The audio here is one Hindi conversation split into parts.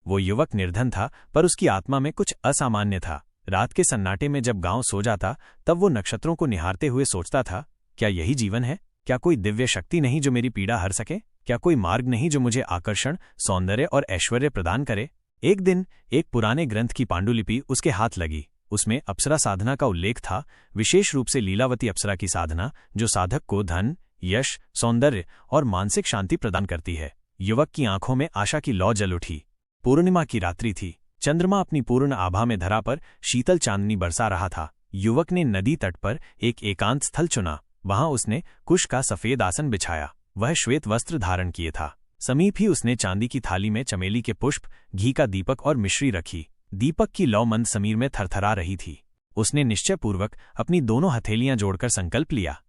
वो युवक निर्धन था, पर उसकी आत्मा में कुछ असामान्य था। रात के सन्नाटे में जब गांव सो जाता, तब वो नक्षत्रों को निहारते हुए सोचता था, क्या यही जीवन है? क्या कोई दिव्य शक्ति नहीं जो मेरी पीड़ा हर सके? क्या कोई मार्ग नहीं जो मुझे आकर्षण, सौंदर्य और ऐश्वर्य प्रदान करे? एक दिन एक पुराने ग्रंथ की पांडुलिपि उसके हाथ लगी। उसमें अप्सरा साधना का उल्लेख था, विशेष रूप से लीलावती अप्सरा की साधना, जो साधक को धन, यश, सौंदर्य और मानसिक शांति प्रदान करती है। युवक की आंखों में आशा की लौ जल उठी। पूर्णिमा की रात्रि थी। चंद्रमा अपनी पूर्ण आभा में धरा पर शीतल चांदनी बरसा रहा था। युवक ने नदी तट पर एक एकांत स्थल चुना। वहां उसने कुश का सफेद आसन बिछाया। वह श्वेत वस्त्र धारण किए था। समीप ही उसने चांदी की थाली में चमेली के पुष्प, घी का दीपक और मिश्री रखी। दीपक की लौ मंद समीर में थरथरा रही थी। उसने निश्चयपूर्वक अपनी दोनों हथेलियां जोड़कर संकल्प लिया,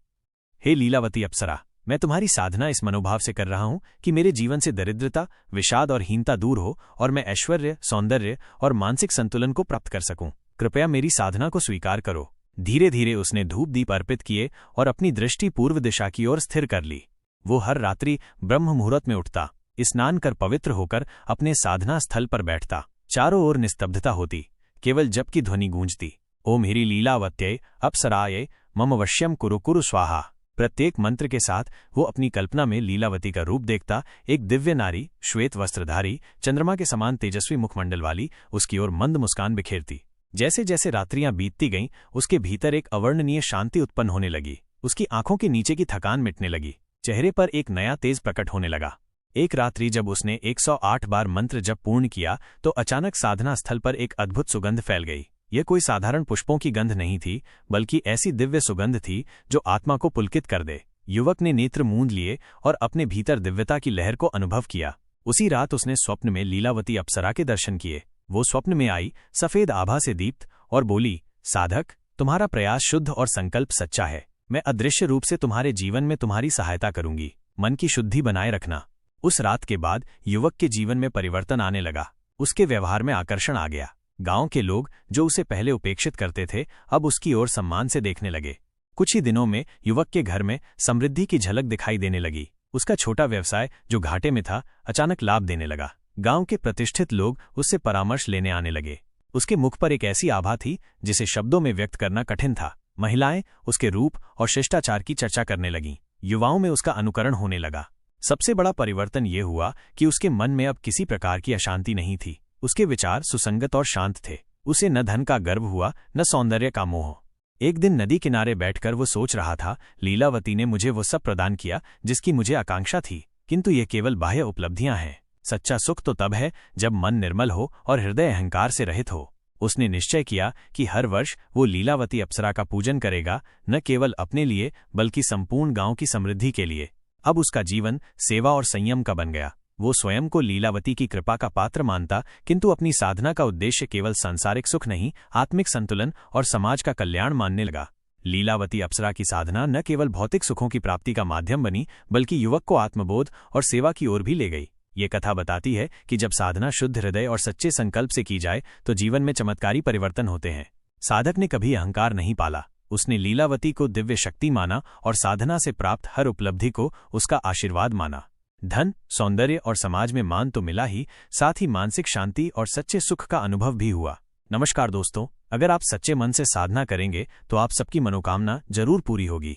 हे लीलावती अप्सरा, मैं तुम्हारी साधना इस मनोभाव से कर रहा हूं कि मेरे जीवन से दरिद्रता, विषाद और हीनता दूर हो और मैं ऐश्वर्य, सौंदर्य और मानसिक संतुलन को प्राप्त कर सकूं। कृपया मेरी साधना को स्वीकार करो। धीरे धीरे उसने धूप दीप अर्पित किए और अपनी दृष्टि पूर्व दिशा की ओर स्थिर कर ली। वो हर रात्रि ब्रह्म मुहूर्त में उठता, स्नान कर पवित्र होकर अपने साधना स्थल पर बैठता। चारों ओर निस्तब्धता होती, केवल जप की ध्वनि गूंजती। ओम ह्री लीलावत्यै अप्सरायै मम वश्यम कुरु कुरु स्वाहा। प्रत्येक मंत्र के साथ वो अपनी कल्पना में लीलावती का रूप देखता, एक दिव्य नारी, श्वेत वस्त्रधारी, चंद्रमा के समान तेजस्वी मुखमंडल वाली, उसकी ओर मंद मुस्कान बिखेरती। जैसे जैसे रात्रियां बीतती गईं, उसके भीतर एक अवर्णनीय शांति उत्पन्न होने लगी। उसकी आंखों के नीचे की थकान मिटने लगी। चेहरे पर एक नया तेज प्रकट होने लगा। एक रात्रि जब उसने 108 बार मंत्र जप पूर्ण किया, तो अचानक साधना स्थल पर एक अद्भुत सुगंध फैल गई। यह कोई साधारण पुष्पों की गंध नहीं थी, बल्कि ऐसी दिव्य सुगंध थी जो आत्मा को पुलकित कर दे। युवक ने नेत्र मूंद लिए और अपने भीतर दिव्यता की लहर को अनुभव किया। उसी रात उसने स्वप्न में लीलावती अप्सरा के दर्शन किए। वो स्वप्न में आई, सफेद आभा से दीप्त, और बोली, साधक, तुम्हारा प्रयास शुद्ध और संकल्प सच्चा है। मैं अदृश्य रूप से तुम्हारे जीवन में तुम्हारी सहायता करूंगी। मन की शुद्धि बनाए रखना। उस रात के बाद युवक के जीवन में परिवर्तन आने लगा। उसके व्यवहार में आकर्षण आ गया। गांव के लोग, जो उसे पहले उपेक्षित करते थे, अब उसकी ओर सम्मान से देखने लगे। कुछ ही दिनों में युवक के घर में समृद्धि की झलक दिखाई देने लगी। उसका छोटा व्यवसाय, जो घाटे में था, अचानक लाभ देने लगा। गांव के प्रतिष्ठित लोग उससे परामर्श लेने आने लगे। उसके मुख पर एक ऐसी आभा थी जिसे शब्दों में व्यक्त करना कठिन था। महिलाएं उसके रूप और शिष्टाचार की चर्चा करने लगीं। युवाओं में उसका अनुकरण होने लगा। सबसे बड़ा परिवर्तन ये हुआ कि उसके मन में अब किसी प्रकार की अशांति नहीं थी। उसके विचार सुसंगत और शांत थे। उसे न धन का गर्व हुआ, न सौंदर्य का मोह। एक दिन नदी किनारे बैठकर वो सोच रहा था, लीलावती ने मुझे वो सब प्रदान किया जिसकी मुझे आकांक्षा थी, किंतु ये केवल बाह्य उपलब्धियां हैं। सच्चा सुख तो तब है जब मन निर्मल हो और हृदय अहंकार से रहित हो। उसने निश्चय किया कि हर वर्ष वो लीलावती अप्सरा का पूजन करेगा, न केवल अपने लिए बल्कि संपूर्ण गांव की समृद्धि के लिए। अब उसका जीवन सेवा और संयम का बन गया। वो स्वयं को लीलावती की कृपा का पात्र मानता, किंतु अपनी साधना का उद्देश्य केवल सांसारिक सुख नहीं, आत्मिक संतुलन और समाज का कल्याण मानने लगा। लीलावती अप्सरा की साधना न केवल भौतिक सुखों की प्राप्ति का माध्यम बनी, बल्कि युवक को आत्मबोध और सेवा की ओर भी ले गई। ये कथा बताती है कि जब साधना शुद्ध हृदय और सच्चे संकल्प से की जाए, तो जीवन में चमत्कारी परिवर्तन होते हैं। साधक ने कभी अहंकार नहीं पाला। उसने लीलावती को दिव्य शक्ति माना और साधना से प्राप्त हर उपलब्धि को उसका आशीर्वाद माना। धन, सौंदर्य और समाज में मान तो मिला ही, साथ ही मानसिक शांति और सच्चे सुख का अनुभव भी हुआ। नमस्कार दोस्तों, अगर आप सच्चे मन से साधना करेंगे तो आप सबकी मनोकामना जरूर पूरी होगी।